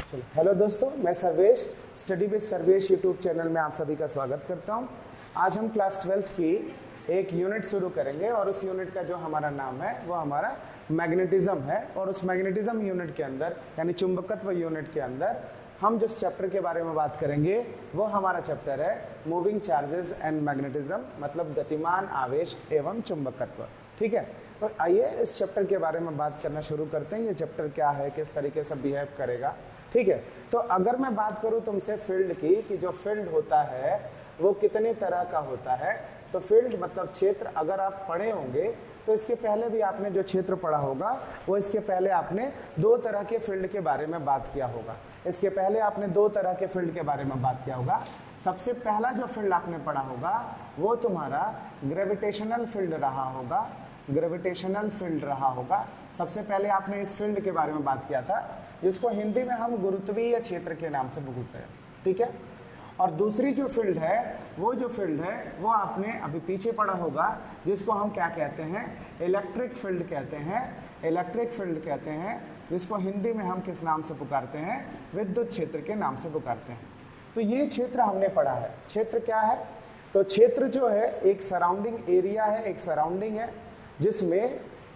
चलो, हेलो दोस्तों, मैं Sarvesh study with Sarvesh YouTube channel में आप सभी का स्वागत करता हूं। आज हम क्लास 12th की एक यूनिट शुरू करेंगे और उस यूनिट का जो हमारा नाम है वो हमारा मैग्नेटिज्म है। और उस मैग्नेटिज्म यूनिट के अंदर यानी चुंबकत्व यूनिट के अंदर हम जिस चैप्टर के बारे में बात करेंगे वो हमारा चैप्टर है मूविंग चार्जेस एंड मैग्नेटिज्म, मतलब गतिमान आवेश एवं चुंबकत्व। ठीक है, तो आइए इस चैप्टर के बारे में बात करना शुरू करते हैं। ये चैप्टर क्या है, किस तरीके से बिहेव करेगा। ठीक है, तो अगर मैं बात करूं तुमसे फील्ड की, कि जो फील्ड होता है वो कितने तरह का होता है, तो फील्ड मतलब क्षेत्र। अगर आप पढ़े होंगे तो इसके पहले भी आपने जो क्षेत्र पढ़ा होगा वो इसके पहले आपने दो तरह के फील्ड के बारे में बात किया होगा। इसके पहले आपने दो तरह के फील्ड के बारे में बात किया होगा। सबसे पहला जो फील्ड आपने पढ़ा होगा वो तुम्हारा ग्रेविटेशनल फील्ड रहा होगा। ग्रेविटेशनल फील्ड रहा होगा। सबसे पहले आपने इस फील्ड के बारे में बात किया था, जिसको हिंदी में हम गुरुत्वीय क्षेत्र के नाम से बोलते हैं। ठीक है, और दूसरी जो फील्ड है वो आपने अभी पीछे पढ़ा होगा, जिसको हम क्या कहते हैं, इलेक्ट्रिक फील्ड कहते हैं। इलेक्ट्रिक फील्ड कहते हैं, जिसको हिंदी में हम किस नाम से पुकारते हैं, विद्युत क्षेत्र के नाम से पुकारते हैं। तो ये क्षेत्र हमने पढ़ा है। क्षेत्र क्या है, तो क्षेत्र जो है एक सराउंडिंग एरिया है, एक सराउंडिंग है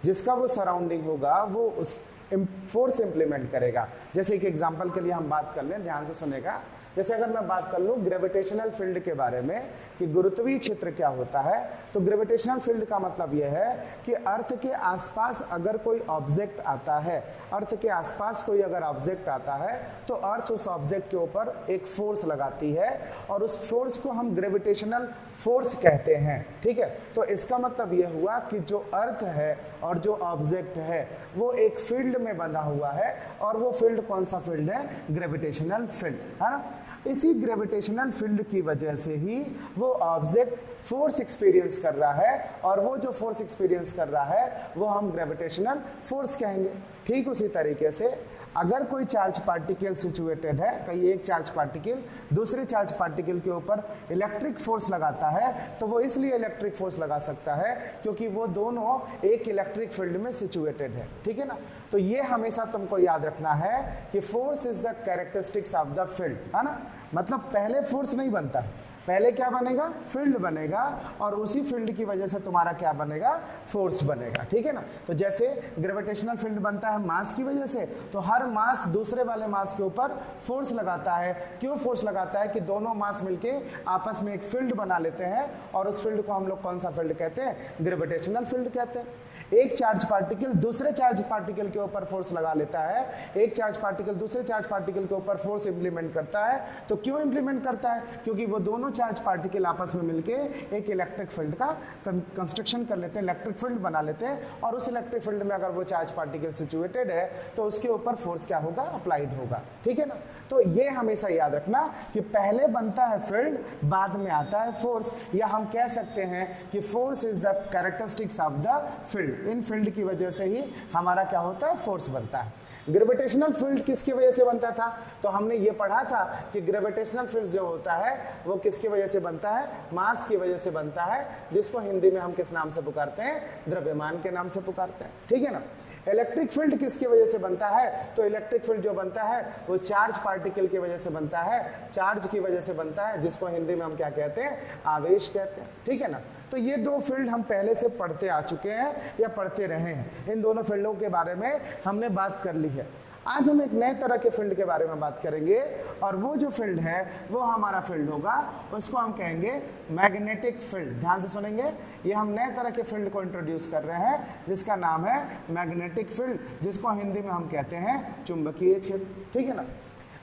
जिसका वो सराउंडिंग होगा वो उस फोर्स इंप्लीमेंट करेगा। जैसे एक एग्जांपल के लिए हम बात कर लें, ध्यान से सुनेगा। जैसे अगर मैं बात कर लूँ ग्रेविटेशनल फील्ड के बारे में कि गुरुत्वीय क्षेत्र क्या होता है, तो ग्रेविटेशनल फील्ड का मतलब यह है कि अर्थ के आसपास अगर कोई ऑब्जेक्ट आता है, अर्थ के आसपास कोई अगर ऑब्जेक्ट आता है तो अर्थ उस ऑब्जेक्ट के ऊपर एक फोर्स लगाती है और उस फोर्स को हम ग्रेविटेशनल फोर्स कहते हैं। ठीक है, तो इसका मतलब यह हुआ कि जो अर्थ है और जो ऑब्जेक्ट है वो एक फील्ड में बंधा हुआ है, और वो फील्ड कौन सा फील्ड है, ग्रेविटेशनल फील्ड है ना। इसी ग्रेविटेशनल फील्ड की वजह से ही वो ऑब्जेक्ट फोर्स एक्सपीरियंस कर रहा है, और वो जो फोर्स एक्सपीरियंस कर रहा है वो हम ग्रेविटेशनल फोर्स कहेंगे। ठीक उसी तरीके से अगर कोई चार्ज पार्टिकल सिचुएटेड है, कहीं एक चार्ज पार्टिकल दूसरे चार्ज पार्टिकल के ऊपर इलेक्ट्रिक फोर्स लगाता है, तो वो इसलिए इलेक्ट्रिक फोर्स लगा सकता है क्योंकि वो दोनों एक इलेक्ट्रिक फील्ड में सिचुएटेड है। ठीक है ना, तो ये हमेशा तुमको याद रखना है कि force is the characteristics of the field, है ना। मतलब पहले फोर्स नहीं बनता, पहले क्या बनेगा, फील्ड बनेगा, और उसी फील्ड की वजह से तुम्हारा क्या बनेगा, फोर्स बनेगा। ठीक है ना, तो जैसे ग्रेविटेशनल फील्ड बनता है मास की वजह से, तो हर मास दूसरे वाले मास के ऊपर फोर्स लगाता है। क्यों फोर्स लगाता है, कि दोनों मास मिलके आपस में एक फील्ड बना लेते हैं, और उस फील्ड को हम लोग कौन सा फील्ड कहते हैं, ग्रेविटेशनल फील्ड कहते हैं। एक चार्ज पार्टिकल दूसरे चार्ज पार्टिकल के ऊपर फोर्स लगा लेता है, एक चार्ज पार्टिकल दूसरे चार्ज पार्टिकल के ऊपर फोर्स इंप्लीमेंट करता है। तो क्यों इंप्लीमेंट करता है, क्योंकि वो दोनों चार्ज पार्टिकल आपस में मिलके एक इलेक्ट्रिक फील्ड का कंस्ट्रक्शन कर लेते हैं, इलेक्ट्रिक फील्ड बना लेते हैं, और उस इलेक्ट्रिक फील्ड में अगर वो चार्ज पार्टिकल सिचुएटेड है तो उसके ऊपर फोर्स क्या होगा, अप्लाइड होगा। ठीक है ना, तो ये हमेशा याद रखना कि पहले बनता है फील्ड, बाद में आता है फोर्स, या हम कह सकते हैं कि force is the characteristics of the field. In field की वजह से ही हमारा क्या होता है, फोर्स बनता है। ग्रेविटेशनल फील्ड किसकी वजह से बनता था, तो हमने ये पढ़ा था कि ग्रेविटेशनल फील्ड जो होता है वो किसकी वजह से बनता है, मास की वजह से बनता है, जिसको हिंदी में हम किस नाम से पुकारते हैं, द्रव्यमान के नाम से पुकारते हैं। ठीक है ना। इलेक्ट्रिक फील्ड किसकी वजह से बनता है, तो इलेक्ट्रिक फील्ड जो बनता है वो चार्ज पार्टिकल की वजह से बनता है, चार्ज की वजह से बनता है, जिसको हिंदी में हम क्या कहते हैं, आवेश कहते हैं। ठीक है ना, तो ये दो फील्ड हम पहले से पढ़ते आ चुके हैं या पढ़ते रहे हैं। इन दोनों फील्डों के बारे में हमने बात कर ली है। आज हम एक नए तरह के फील्ड के बारे में बात करेंगे, और वो जो फील्ड है वो हमारा फील्ड होगा, उसको हम कहेंगे मैग्नेटिक फील्ड। ध्यान से सुनेंगे, ये हम नए तरह के फील्ड को इंट्रोड्यूस कर रहे हैं, जिसका नाम है मैग्नेटिक फील्ड, जिसको हिंदी में हम कहते हैं चुंबकीय क्षेत्र। ठीक है ना।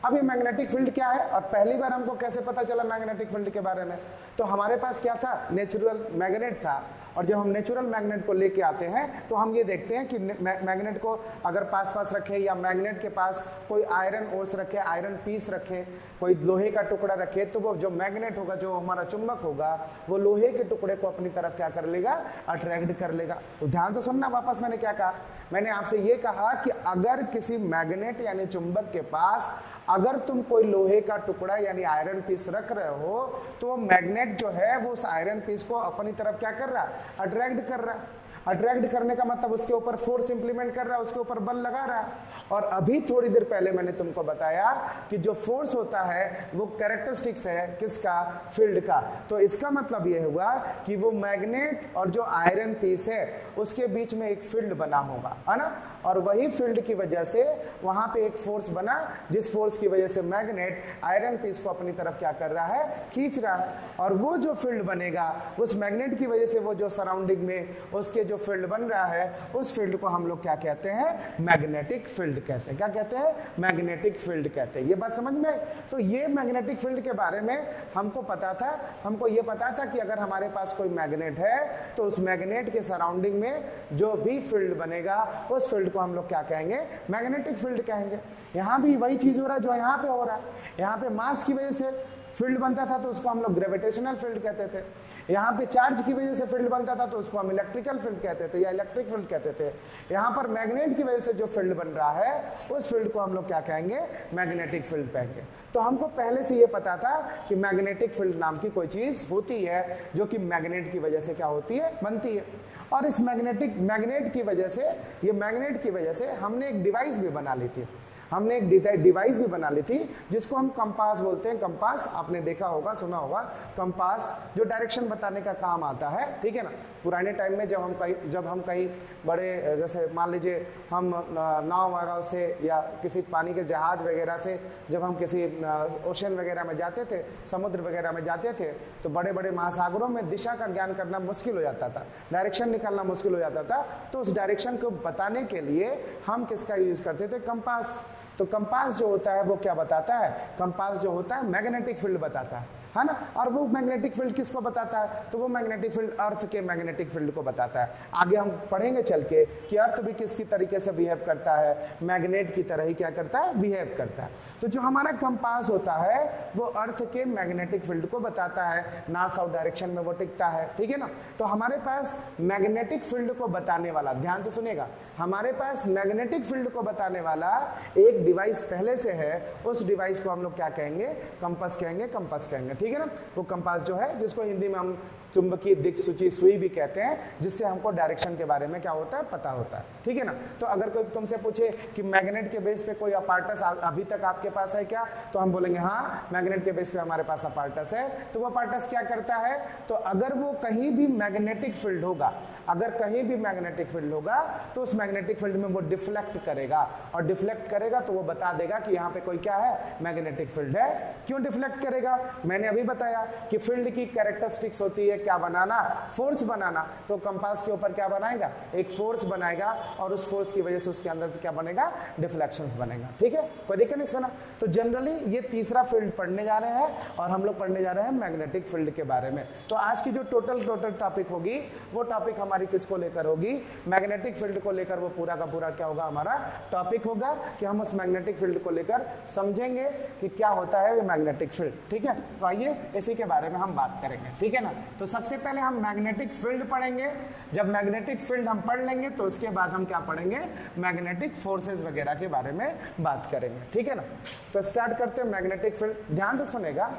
अब ये मैग्नेटिक फील्ड क्या है, और पहली बार हमको कैसे पता चला मैग्नेटिक फील्ड के बारे में, तो हमारे पास क्या था, नेचुरल मैग्नेट था। और जब हम नेचुरल मैग्नेट को लेके आते हैं तो हम ये देखते हैं कि मैग्नेट को अगर पास रखे, या मैग्नेट के पास कोई आयरन ओर्स रखे, आयरन पीस रखे, कोई लोहे का टुकड़ा रखे, तो वो जो मैग्नेट होगा, जो हमारा चुंबक होगा, वो लोहे के टुकड़े को अपनी तरफ क्या कर लेगा, अट्रैक्ट कर लेगा। तो ध्यान से सुनना, वापस मैंने क्या कहा, मैंने आपसे ये कहा कि अगर किसी मैग्नेट यानी चुंबक के पास अगर तुम कोई लोहे का टुकड़ा यानी आयरन पीस रख रहे हो, तो मैग्नेट जो है वो उस आयरन पीस को अपनी तरफ क्या कर रहा है, अट्रैक्ट कर रहा है। अट्रैक्ट करने का मतलब उसके ऊपर फोर्स इंप्लीमेंट कर रहा है, उसके ऊपर बल लगा रहा है। और अभी थोड़ी देर पहले मैंने तुमको बताया कि जो फोर्स होता है वो कैरेक्टरिस्टिक्स है किसका, फील्ड का। तो इसका मतलब ये हुआ कि वो मैग्नेट और जो आयरन पीस है उसके बीच में एक फील्ड बना होगा, है ना। और वही फील्ड की वजह से वहां पे एक फोर्स बना, जिस फोर्स की वजह से मैग्नेट आयरन पीस को अपनी तरफ क्या कर रहा है, खींच रहा है। और वो जो फील्ड बनेगा उस मैग्नेट की वजह से वो जो सराउंडिंग में उसके जो फील्ड बन रहा है उस फील्ड को हम लोग क्या कहते हैं, मैग्नेटिक फील्ड कहते हैं। क्या कहते हैं, मैग्नेटिक फील्ड कहते हैं। ये बात समझ में। तो ये मैग्नेटिक फील्ड के बारे में हमको पता था, हमको ये पता था कि अगर हमारे पास कोई मैग्नेट है तो उस मैग्नेट के सराउंडिंग में जो भी फील्ड बनेगा उस फील्ड को हम लोग क्या कहेंगे, मैग्नेटिक फील्ड कहेंगे। यहां भी वही चीज हो रहा है जो यहां पे हो रहा है। यहां पे मास की वजह से फील्ड बनता था तो उसको हम लोग ग्रेविटेशनल फील्ड कहते थे। यहाँ पे चार्ज की वजह से फील्ड बनता था तो उसको हम इलेक्ट्रिकल फील्ड कहते थे या इलेक्ट्रिक फील्ड कहते थे। यहाँ पर मैग्नेट की वजह से जो फील्ड बन रहा है उस फील्ड को हम लोग क्या कहेंगे, मैग्नेटिक फील्ड कहेंगे। तो हमको पहले से ये पता था कि मैग्नेटिक फील्ड नाम की कोई चीज होती है जो कि मैग्नेट की वजह से क्या होती है, बनती है। और इस मैग्नेट की वजह से, ये मैग्नेट की वजह से हमने एक डिवाइस भी बना ली थी। हमने एक डिवाइस भी बना ली थी जिसको हम कंपास बोलते हैं। कंपास आपने देखा होगा, सुना होगा। कंपास जो डायरेक्शन बताने का काम आता है, ठीक है ना। पुराने टाइम में जब हम कहीं बड़े, जैसे मान लीजिए हम नाव वगैरह से या किसी पानी के जहाज वगैरह से जब हम किसी ओशन वगैरह में जाते थे, समुद्र वगैरह में जाते थे, तो बड़े बड़े महासागरों में दिशा का ज्ञान करना मुश्किल हो जाता था, डायरेक्शन निकालना मुश्किल हो जाता था। तो उस डायरेक्शन को बताने के लिए हम किसका यूज करते थे, कंपास। तो कंपास जो होता है वो क्या बताता है, कंपास जो होता है मैग्नेटिक फील्ड बताता है ना। और वो मैग्नेटिक फील्ड किसको बताता है, तो वो मैग्नेटिक फील्ड अर्थ के मैग्नेटिक फील्ड को बताता है। आगे हम पढ़ेंगे चल के कि अर्थ भी किसकी तरीके से बिहेव करता है, मैग्नेट की तरह ही क्या करता है, बिहेव करता है। तो जो हमारा कंपास होता है वो अर्थ के मैग्नेटिक फील्ड को बताता है, नॉर्थ साउथ डायरेक्शन में वो टिकता है, ठीक है ना। तो हमारे पास मैग्नेटिक फील्ड को बताने वाला, ध्यान से सुनेगा, हमारे पास मैग्नेटिक फील्ड को बताने वाला एक डिवाइस पहले से है। उस डिवाइस को हम लोग क्या कहेंगे, कंपास कहेंगे, कंपास कहेंगे, ठीक है ना। वो कंपास जो है, जिसको हिंदी में हम चुंबकीय दिक्सूची सुई भी कहते हैं, जिससे हमको डायरेक्शन के बारे में क्या होता है, पता होता है, ठीक है ना। तो अगर कोई तुमसे पूछे कि मैग्नेट के बेस पे कोई अपार्टस अभी तक आपके पास है क्या, तो हम बोलेंगे हाँ, मैग्नेट के बेस पे हमारे पास अपार्टस है। तो वो अपार्टस क्या करता है, तो अगर वो कहीं भी मैग्नेटिक फील्ड होगा, अगर कहीं भी मैग्नेटिक फील्ड होगा तो उस मैग्नेटिक फील्ड में वो डिफ्लेक्ट करेगा, और डिफ्लेक्ट करेगा तो वो बता देगा कि यहाँ पे कोई क्या है, मैग्नेटिक फील्ड है। क्यों डिफ्लेक्ट करेगा, मैंने अभी बताया कि फील्ड की कैरेक्टरिस्टिक्स होती है क्या बनाना, फोर्स बनाना। तो कंपास के ऊपर क्या बनाएगा, एक फोर्स बनाएगा, और उस फोर्स की वजह से उसके अंदर क्या बनेगा, डिफ्लेक्शंस बनेगा, ठीक है। कोई दिक्कत नहीं इसमें ना। तो जनरली ये तीसरा फील्ड पढ़ने जा रहे हैं, और हम लोग पढ़ने जा रहे हैं मैग्नेटिक फील्ड के बारे में। तो आज की जो टोटल टॉपिक होगी वो टॉपिक हमारी किसको लेकर होगी, मैग्नेटिक फील्ड को लेकर। वो पूरा का पूरा क्या होगा, हमारा टॉपिक होगा कि हम उस मैग्नेटिक फील्ड को लेकर समझेंगे कि क्या होता है ये मैग्नेटिक फील्ड, ठीक है। तो आइए इसी के बारे में हम बात करेंगे, ठीक है ना। तो सबसे पहले हम मैग्नेटिक फील्ड पढ़ेंगे। जब मैग्नेटिक फील्ड हम पढ़ लेंगे तो उसके बाद हम क्या पढ़ेंगे, मैग्नेटिक फोर्सेस वगैरह के बारे में बात करेंगे, ठीक है ना। तो स्टार्ट करते हैं मैग्नेटिक फील्ड। ध्यान से सुनेगा,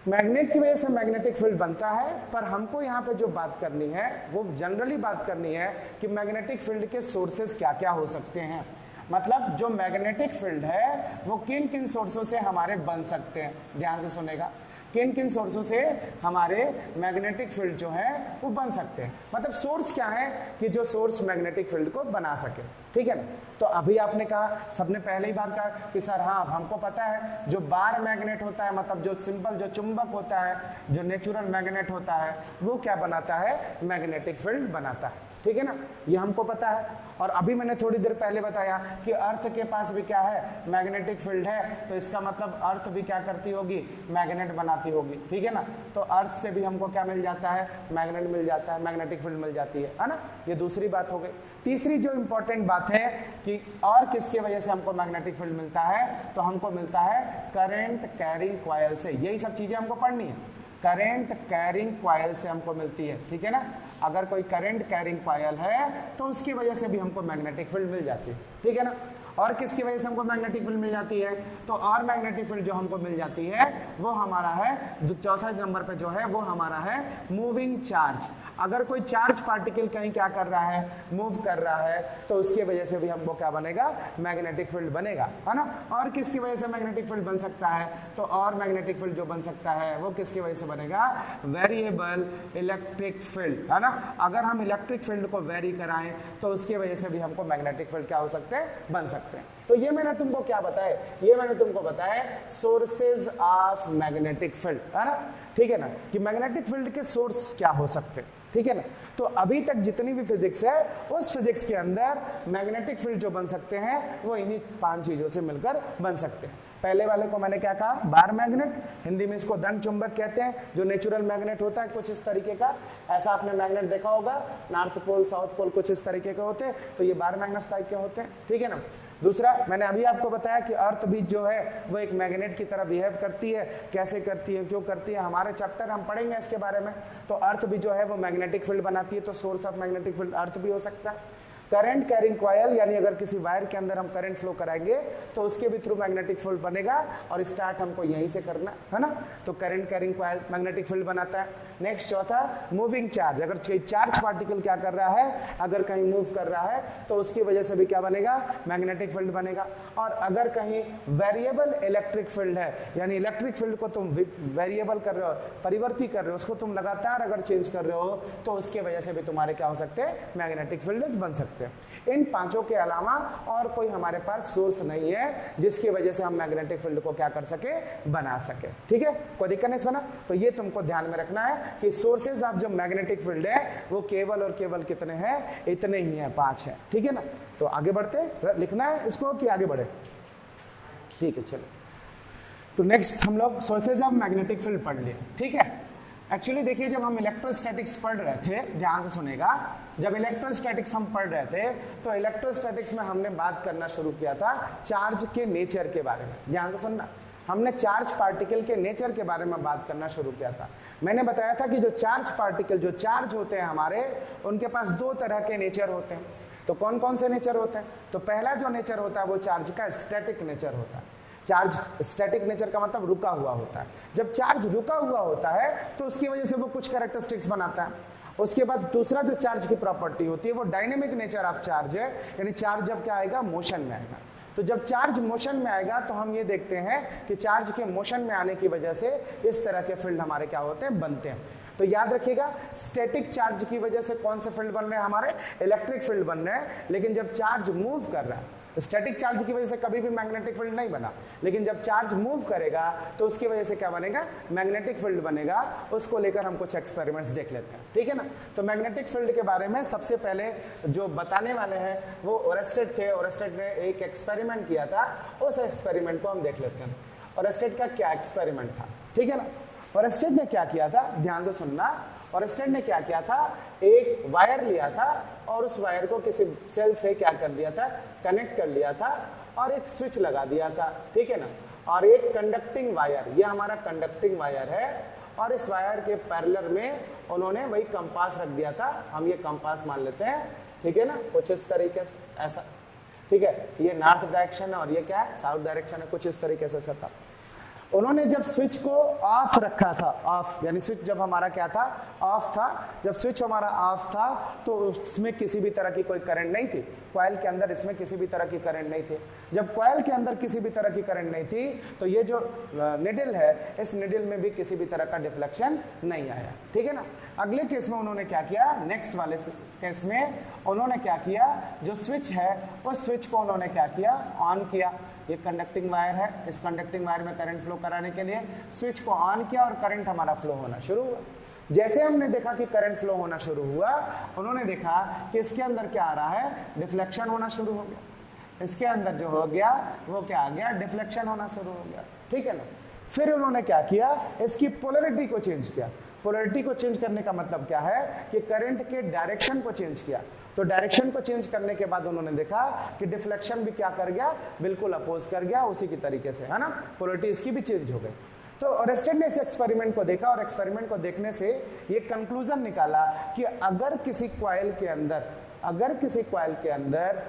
मैग्नेट की वजह से मैग्नेटिक फील्ड बनता है, पर हमको यहाँ पे जो बात करनी है वो जनरली बात करनी है कि मैग्नेटिक फील्ड के सोर्सेस क्या क्या हो सकते हैं। मतलब जो मैग्नेटिक फील्ड है वो किन किन सोर्सों से हमारे बन सकते हैं। ध्यान से सुनेगा, किन किन सोर्सों से हमारे मैग्नेटिक फील्ड जो है वो बन सकते हैं। मतलब सोर्स क्या है कि जो सोर्स मैग्नेटिक फील्ड को बना सके, ठीक है ना। तो अभी आपने कहा, सबने पहले ही बात कहा कि सर हाँ हमको पता है जो बार मैग्नेट होता है, मतलब जो सिंपल जो चुंबक होता है, जो नेचुरल मैग्नेट होता है, वो क्या बनाता है, मैग्नेटिक फील्ड बनाता है, ठीक है ना। ये हमको पता है। और अभी मैंने थोड़ी देर पहले बताया कि अर्थ के पास भी क्या है, मैग्नेटिक फील्ड है। तो इसका मतलब अर्थ भी क्या करती होगी, मैग्नेट बनाती होगी, ठीक है ना। तो अर्थ से भी हमको क्या मिल जाता है, मैग्नेट मिल जाता है, मैग्नेटिक फील्ड मिल जाती है ना। ये दूसरी बात हो गई। तीसरी जो इंपॉर्टेंट बात है कि और किसकी वजह से हमको मैग्नेटिक फील्ड मिलता है, तो हमको मिलता है करंट कैरिंग कॉइल से। यही सब चीजें हमको पढ़नी है, करंट कैरिंग कॉइल से हमको मिलती है, ठीक है ना। अगर कोई करंट कैरिंग कॉइल है तो उसकी वजह से भी हमको मैग्नेटिक फील्ड मिल जाती है, ठीक है ना। और किसकी वजह से हमको मैग्नेटिक फील्ड मिल जाती है, तो और मैग्नेटिक फील्ड जो हमको मिल जाती है वो हमारा है, चौथा नंबर पे जो है वो हमारा है मूविंग चार्ज। अगर कोई चार्ज पार्टिकल कहीं क्या कर रहा है, मूव कर रहा है, तो उसकी वजह से भी हमको क्या बनेगा, मैग्नेटिक फील्ड बनेगा, है ना। और किसकी वजह से मैग्नेटिक फील्ड बन सकता है, तो और मैग्नेटिक फील्ड जो बन सकता है वो किसकी वजह से बनेगा, वेरिएबल इलेक्ट्रिक फील्ड, है ना। अगर हम इलेक्ट्रिक फील्ड को वेरी कराएं तो उसकी वजह से भी हमको मैग्नेटिक फील्ड क्या हो सकते हैं, बन सकते हैं। तो ये मैंने तुमको क्या बताया, ये मैंने तुमको बताया सोर्सेज ऑफ मैग्नेटिक फील्ड, है ना, ठीक है ना, कि मैग्नेटिक फील्ड के सोर्स क्या हो सकते हैं, ठीक है ना। तो अभी तक जितनी भी फिजिक्स है उस फिजिक्स के अंदर मैग्नेटिक फील्ड जो बन सकते हैं वो इन्हीं 5 चीजों से मिलकर बन सकते हैं। पहले वाले को मैंने क्या कहा, बार मैग्नेट, हिंदी में इसको दंड चुंबक कहते हैं, जो नेचुरल मैग्नेट होता है कुछ इस तरीके का, ऐसा आपने मैग्नेट देखा होगा, नॉर्थ पोल साउथ पोल कुछ इस तरीके के होते हैं, तो ये बार मैग्नेट्स टाइप के होते हैं, ठीक है ना। दूसरा मैंने अभी आपको बताया कि अर्थ भी जो है वो एक मैग्नेट की तरह बिहेव करती है, कैसे करती है, क्यों करती है, हमारे चैप्टर हम पढ़ेंगे इसके बारे में। तो अर्थ भी जो है वो मैग्नेटिक फील्ड बनाती है, तो source of magnetic field earth भी हो सकता है। करंट कैरिंग कॉयल, यानी अगर किसी वायर के अंदर हम करंट फ्लो कराएंगे तो उसके भी थ्रू मैग्नेटिक फील्ड बनेगा, और स्टार्ट हमको यहीं से करना है ना। तो current carrying coil magnetic field बनाता है। नेक्स्ट चौथा, मूविंग चार्ज, अगर कोई चार्ज पार्टिकल क्या कर रहा है, अगर कहीं मूव कर रहा है तो उसकी वजह से भी क्या बनेगा, मैग्नेटिक फील्ड बनेगा। और अगर कहीं वेरिएबल इलेक्ट्रिक फील्ड है, यानी इलेक्ट्रिक फील्ड को तुम वेरिएबल कर रहे हो, परिवर्ती कर रहे हो, उसको तुम लगातार अगर चेंज कर रहे हो तो उसके वजह से भी तुम्हारे क्या हो सकते हैं, मैग्नेटिक फील्ड बन सकते हैं। इन 5 के अलावा और कोई हमारे पास सोर्स नहीं है जिसकी वजह से हम मैग्नेटिक फील्ड को क्या कर सके, बना सके, ठीक है, कोई दिक्कत नहीं बना। तो ये तुमको ध्यान में रखना है कि सोर्सेज ऑफ जो मैग्नेटिक फील्ड है वो केवल और केवल कितने हैं, इतने ही हैं, 5 हैं, ठीक है ना। तो आगे बढ़ते, लिखना है इसको कि आगे बढ़े, ठीक है, चलो। तो नेक्स्ट हम लोग सोर्सेज ऑफ मैग्नेटिक फील्ड पढ़ लिए, ठीक है। एक्चुअली देखिए, जब हम इलेक्ट्रोस्टैटिक्स पढ़ रहे थे, ध्यान से सुनेगा, जब इलेक्ट्रोस्टैटिक्स हम पढ़ रहे थे तो इलेक्ट्रोस्टैटिक्स में हमने बात करना शुरू किया था चार्ज के नेचर के बारे में। ध्यान से सुनना, हमने चार्ज पार्टिकल के नेचर के बारे में बात करना शुरू किया था। मैंने बताया था कि जो चार्ज पार्टिकल, जो चार्ज होते हैं हमारे, उनके पास 2 तरह के नेचर होते हैं। तो कौन कौन से नेचर होते हैं, तो पहला जो नेचर होता है वो चार्ज का स्टैटिक नेचर होता है। चार्ज स्टैटिक नेचर का मतलब रुका हुआ होता है। जब चार्ज रुका हुआ होता है तो उसकी वजह से वो कुछ कैरेक्टरिस्टिक्स बनाता है। उसके बाद दूसरा जो चार्ज की प्रॉपर्टी होती है वो डायनेमिक नेचर ऑफ चार्ज है, यानी चार्ज जब क्या आएगा, मोशन में आएगा। तो जब चार्ज मोशन में आएगा तो हम ये देखते हैं कि चार्ज के मोशन में आने की वजह से इस तरह के फील्ड हमारे क्या होते हैं, बनते हैं। तो याद रखिएगा, स्टैटिक चार्ज की वजह से कौन से फील्ड बन रहे हैं, हमारे इलेक्ट्रिक फील्ड बन रहे हैं। लेकिन जब चार्ज मूव कर रहा है, स्टैटिक चार्ज की वजह से कभी भी मैग्नेटिक फील्ड नहीं बना, लेकिन जब चार्ज मूव करेगा तो उसकी वजह से क्या बनेगा, मैग्नेटिक फील्ड बनेगा। उसको लेकर हम कुछ एक्सपेरिमेंट्स देख लेते हैं, ठीक है ना। तो मैग्नेटिक फील्ड के बारे में सबसे पहले जो बताने वाले हैं वो ओरेस्टेड थे। ओरेस्टेड ने एक एक्सपेरिमेंट किया था, उस एक्सपेरिमेंट को हम देख लेते हैं। ओरेस्टेड का क्या एक्सपेरिमेंट था, ठीक है ना। ओरेस्टेड ने क्या किया था, ध्यान से सुनना। ओरेस्टेड ने क्या किया था, एक वायर लिया था और उस वायर को किसी सेल से क्या कर दिया था, कनेक्ट कर लिया था और एक स्विच लगा दिया था, ठीक है ना। और एक कंडक्टिंग वायर, ये हमारा कंडक्टिंग वायर है, और इस वायर के पैरेलल में उन्होंने वही कंपास रख दिया था। हम ये कंपास मान लेते हैं, ठीक है ना, कुछ इस तरीके से, ऐसा, ठीक है। ये नॉर्थ डायरेक्शन है और ये क्या है, साउथ डायरेक्शन है, कुछ इस तरीके से था। उन्होंने जब स्विच को ऑफ रखा था, ऑफ यानी स्विच जब हमारा क्या था, ऑफ था, जब स्विच हमारा ऑफ था तो उसमें किसी भी तरह की कोई करंट नहीं थी। कॉइल के अंदर इसमें किसी भी तरह की करंट नहीं थी। जब कॉइल के अंदर किसी भी तरह की करंट नहीं थी तो ये जो निडल है, इस निडल में भी किसी भी तरह का डिफ्लेक्शन नहीं आया, ठीक है ना। अगले केस में उन्होंने क्या किया, नेक्स्ट वाले केस में उन्होंने क्या किया, जो स्विच है उस स्विच को उन्होंने क्या किया, ऑन किया। ये कंडक्टिंग वायर है, इस कंडक्टिंग वायर में करंट फ्लो कराने के लिए स्विच को ऑन किया और करंट हमारा फ्लो होना शुरू हुआ। जैसे हमने देखा कि करंट फ्लो होना शुरू हुआ, उन्होंने देखा कि इसके अंदर क्या आ रहा है, डिफ्लेक्शन होना शुरू हो गया। इसके अंदर जो हो गया वो क्या आ गया, डिफ्लेक्शन होना शुरू हो गया, ठीक है ना। फिर उन्होंने क्या किया, इसकी पोलैरिटी को चेंज किया। पोलैरिटी को चेंज करने का मतलब क्या है कि करंट के डायरेक्शन को चेंज किया। तो डायरेक्शन को चेंज करने के बाद उन्होंने देखा कि डिफ्लेक्शन भी क्या कर गया, बिल्कुल अपोज कर गया उसी की तरीके से, है ना। पोलैरिटी इसकी भी चेंज हो गई। तो ओरेस्टेड ने इस एक्सपेरिमेंट को देखा और एक्सपेरिमेंट को देखने से ये कंक्लूजन निकाला कि अगर किसी कॉइल के अंदर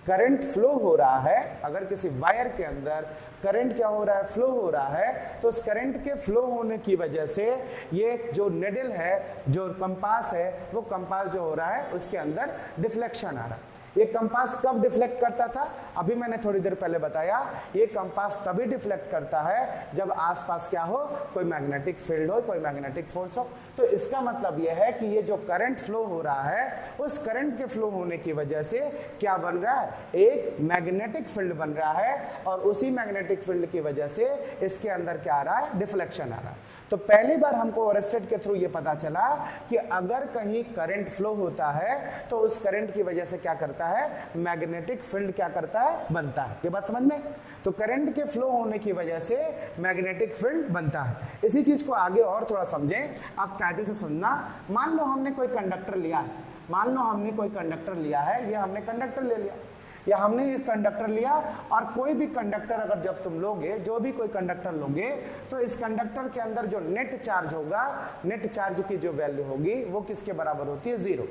करंट फ्लो हो रहा है, अगर किसी वायर के अंदर करंट क्या हो रहा है, फ्लो हो रहा है, तो उस करंट के फ्लो होने की वजह से ये जो निडल है, जो कंपास है, वो कंपास जो हो रहा है उसके अंदर डिफ्लेक्शन आ रहा है। ये कंपास कब डिफ्लेक्ट करता था, अभी मैंने थोड़ी देर पहले बताया, ये कंपास तभी डिफ्लेक्ट करता है जब आसपास क्या हो, कोई मैग्नेटिक फील्ड हो, कोई मैग्नेटिक फोर्स हो। तो इसका मतलब यह है कि ये जो करंट फ्लो हो रहा है, उस करंट के फ्लो होने की वजह से क्या बन रहा है, एक मैग्नेटिक फील्ड बन रहा है, और उसी मैग्नेटिक फील्ड की वजह से इसके अंदर क्या आ रहा है, डिफ्लेक्शन आ रहा है। तो पहली बार हमको ओरेस्टेड के थ्रू ये पता चला कि अगर कहीं करंट फ्लो होता है तो उस करंट की वजह से क्या करता है, मैग्नेटिक फील्ड क्या करता है, बनता है। ये बात समझ में? तो करंट के फ्लो होने की वजह से मैग्नेटिक फील्ड बनता है। इसी चीज को आगे और थोड़ा समझें, आप कायदे से सुनना। मान लो हमने कोई कंडक्टर लिया है, मान लो हमने कोई कंडक्टर लिया है, ये हमने कंडक्टर ले लिया, या हमने ये कंडक्टर लिया, और कोई भी कंडक्टर अगर जब तुम लोगे, जो भी कोई कंडक्टर लोगे, तो इस कंडक्टर के अंदर जो नेट चार्ज होगा, नेट चार्ज की जो वैल्यू होगी वो किसके बराबर होती है, 0।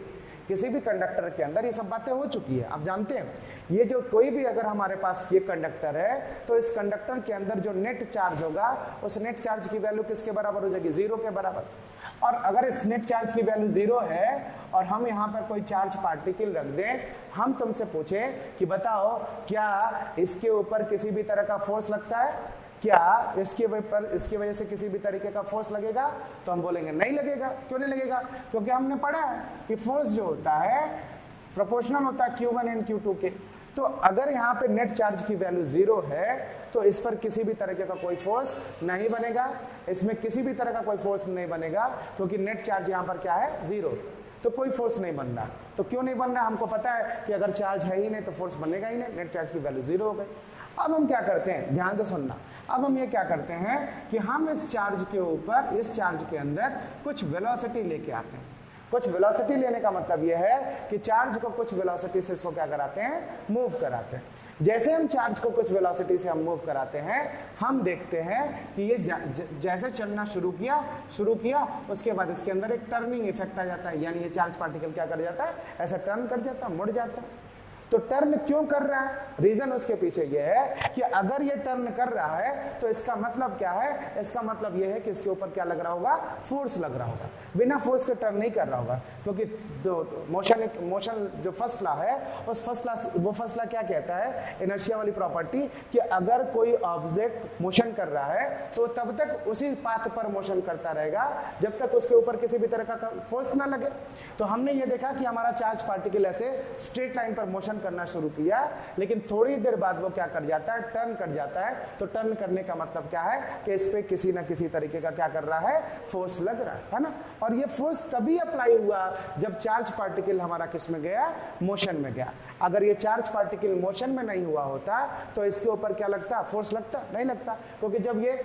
किसी भी कंडक्टर के अंदर ये सब बातें हो चुकी है, आप जानते हैं। ये जो कोई भी अगर हमारे पास ये कंडक्टर है, तो इस कंडक्टर के अंदर जो नेट चार्ज होगा, उस नेट चार्ज की वैल्यू किसके बराबर हो जाएगी, 0 के बराबर। और अगर इस नेट चार्ज की वैल्यू 0 है और हम यहाँ पर कोई चार्ज पार्टिकल रख दें, हम तुमसे पूछें कि बताओ क्या इसके ऊपर किसी भी तरह का फोर्स लगता है, क्या इसके वजह से किसी भी तरीके का फोर्स लगेगा, तो हम बोलेंगे नहीं लगेगा। क्यों नहीं लगेगा, क्योंकि हमने पढ़ा है कि फोर्स जो होता है प्रोपोर्शनल होता है Q1 एंड Q2 के। तो अगर यहाँ पे नेट चार्ज की वैल्यू 0 है तो इस पर किसी भी तरीके का कोई फोर्स नहीं बनेगा, इसमें किसी भी तरह का कोई फोर्स नहीं बनेगा, क्योंकि नेट चार्ज यहाँ पर क्या है, 0। तो कोई फोर्स नहीं बन रहा। तो क्यों नहीं बन रहा, हमको पता है कि अगर चार्ज है ही नहीं तो फोर्स बनेगा ही नहीं, नेट चार्ज की वैल्यू 0 हो गई। अब हम क्या करते हैं, ध्यान से सुनना, अब हम ये क्या करते हैं कि हम इस चार्ज के ऊपर, इस चार्ज के अंदर कुछ वेलोसिटी लेके आते हैं। कुछ वेलोसिटी लेने का मतलब यह है कि चार्ज को कुछ वेलोसिटी से इसको क्या कराते हैं, मूव कराते हैं। जैसे हम चार्ज को कुछ वेलोसिटी से हम मूव कराते हैं, हम देखते हैं कि ये जैसे चलना शुरू किया, उसके बाद इसके अंदर एक टर्निंग इफेक्ट आ जाता है, यानी ये चार्ज पार्टिकल क्या कर जाता है, ऐसा टर्न कर जाता है, मुड़ जाता है। तो टर्न क्यों कर रहा है, रीजन उसके पीछे ये है कि अगर ये टर्न कर रहा है तो इसका मतलब क्या है, इसका मतलब ये है कि इसके ऊपर क्या लग रहा होगा, फोर्स लग रहा होगा। बिना फोर्स के टर्न नहीं कर रहा होगा, क्योंकि जो मोशन जो फर्स्ट लॉ है, उस फर्स्ट लॉ क्या कहता है, इनर्शिया वाली प्रॉपर्टी, कि अगर कोई ऑब्जेक्ट मोशन कर रहा है तो तब तक उसी पाथ पर मोशन करता रहेगा जब तक उसके ऊपर किसी भी तरह का फोर्स ना लगे। तो हमने ये देखा कि हमारा चार्ज पार्टिकल ऐसे स्ट्रेट लाइन पर मोशन करना शुरू किया, लेकिन थोड़ी देर बाद वो क्या कर जाता है, टर्न कर जाता है। तो टर्न करने का मतलब क्या है कि इस पे किसी ना किसी तरीके का क्या कर रहा है, फोर्स लग रहा है ना। और ये फोर्स तभी अप्लाई हुआ जब चार्ज पार्टिकल हमारा किस में गया, मोशन में गया। अगर ये चार्ज पार्टिकल मोशन में नहीं हुआ होता तो इसके ऊपर क्या लगता, फोर्स लगता नहीं लगता, क्योंकि जब ये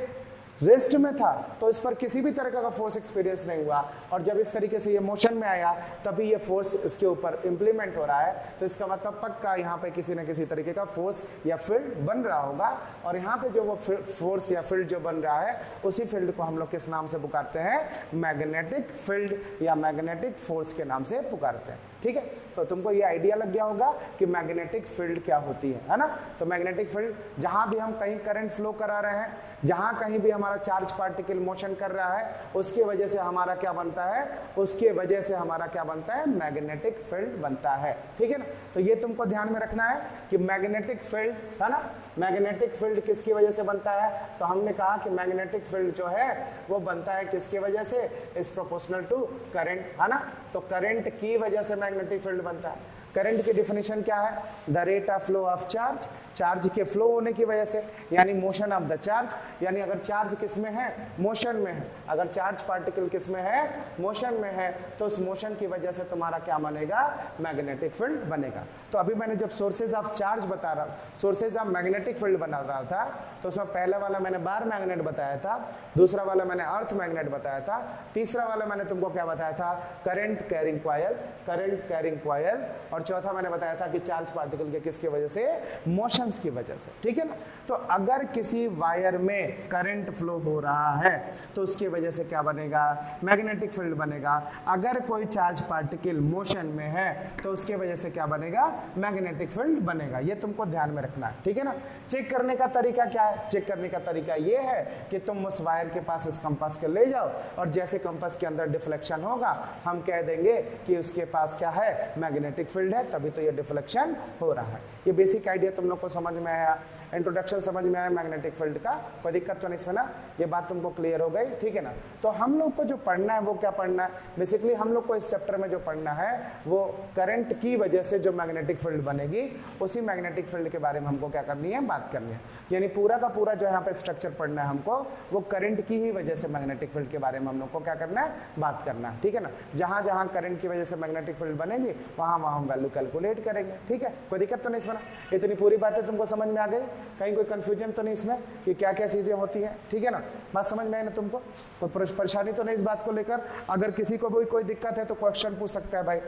रेस्ट में था तो इस पर किसी भी तरह का फोर्स एक्सपीरियंस नहीं हुआ, और जब इस तरीके से ये मोशन में आया तभी ये फोर्स इसके ऊपर इंप्लीमेंट हो रहा है। तो इसका मतलब पक्का यहाँ पे किसी न किसी तरीके का फोर्स या फील्ड बन रहा होगा, और यहाँ पे जो वो फोर्स या फील्ड जो बन रहा है, उसी फील्ड को हम लोग किस नाम से पुकारते हैं, मैग्नेटिक फील्ड या मैग्नेटिक फोर्स के नाम से पुकारते हैं। ठीक है, तो तुमको ये आइडिया लग गया होगा कि मैग्नेटिक फील्ड क्या होती है ना। तो मैग्नेटिक फील्ड, जहां भी हम कहीं करंट फ्लो करा रहे हैं, जहां कहीं भी हमारा चार्ज पार्टिकल मोशन कर रहा है, उसकी वजह से हमारा क्या बनता है, उसके वजह से हमारा क्या बनता है, मैग्नेटिक फील्ड बनता है। ठीक है ना, तो ये तुमको ध्यान में रखना है कि मैग्नेटिक फील्ड है ना, मैग्नेटिक फील्ड किसकी वजह से बनता है, तो हमने कहा कि मैग्नेटिक फील्ड जो है वो बनता है किसकी वजह से, इज प्रोपोर्शनल टू करंट, है ना। तो करंट की वजह से मैग्नेटिक फील्ड बनता है। करंट की डिफिनेशन क्या है, the rate of flow of charge, charge के फ्लो होने की वजह से, यानी मोशन ऑफ द चार्ज, यानी अगर चार्ज किस में है, मोशन में है, अगर चार्ज पार्टिकल किस में है, मोशन में है, तो उस मोशन की वजह से तुम्हारा क्या बनेगा, मैग्नेटिक फील्ड बनेगा। तो अभी मैंने जब सोर्सेज ऑफ चार्ज बता रहा, सोर्सेज ऑफ मैग्नेटिक फील्ड बना रहा था, तो उसमें पहला वाला मैंने बार मैग्नेट बताया था, दूसरा वाला मैंने अर्थ मैग्नेट बताया था, तीसरा वाला मैंने तुमको क्या बताया था, current carrying coil, current carrying coil, और और चौथा मैंने बताया था कि चार्ज पार्टिकल के किसकी वजह से, मोशंस की वजह से, ठीक है ना। तो अगर किसी वायर में करंट फ्लो हो रहा है तो उसकी वजह से क्या बनेगा, मैग्नेटिक फील्ड बनेगा। अगर कोई चार्ज पार्टिकल मोशन में है तो उसके वजह से क्या बनेगा, मैग्नेटिक फील्ड बनेगा। ये तुमको ध्यान में रखना है, ठीक है ना। चेक करने का तरीका क्या है, चेक करने का तरीका ये है कि तुम उस वायर के पास इस कंपास के ले जाओ और जैसे कंपास के अंदर डिफ्लेक्शन होगा हम कह देंगे कि उसके पास क्या है, मैग्नेटिक फील्ड है, तभी तो ये डिफ्लेक्शन हो रहा है। ये बेसिक आइडिया तुम लोग को समझ में आया, इंट्रोडक्शन समझ में आया मैग्नेटिक फील्ड का, कोई दिक्कत तो नहीं इसमें ना, ये बात तुमको क्लियर हो गई, ठीक है ना। तो हम लोग को जो पढ़ना है वो क्या पढ़ना है, बेसिकली हम लोग को इस चैप्टर में जो पढ़ना है वो करंट की वजह से जो मैग्नेटिक फील्ड बनेगी उसी मैग्नेटिक फील्ड के बारे में हमको क्या करनी है, बात करनी है। यानी पूरा का पूरा जो यहाँ पे स्ट्रक्चर पढ़ना है हमको वो करंट की ही वजह से मैग्नेटिक फील्ड के बारे में हम लोग को क्या करना है, बात करना है, ठीक है ना। जहाँ जहाँ करंट की वजह से मैग्नेटिक फील्ड बनेगी वहाँ वहाँ हम वैल्यू कैलकुलेट करेंगे, ठीक है, कोई दिक्कत तो नहीं इसमें। इतनी पूरी बातें तुमको समझ में आ गई, कहीं कोई कंफ्यूजन तो नहीं इसमें कि क्या क्या चीज़ें होती हैं, ठीक है ना। बात समझ में आई ना तुमको, कोई परेशानी तो नहीं इस बात को लेकर। अगर किसी को भी कोई दिक्कत है तो क्वेश्चन पूछ सकता है भाई,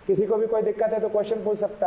किसी को भी कोई दिक्कत है तो क्वेश्चन पूछ सकता है।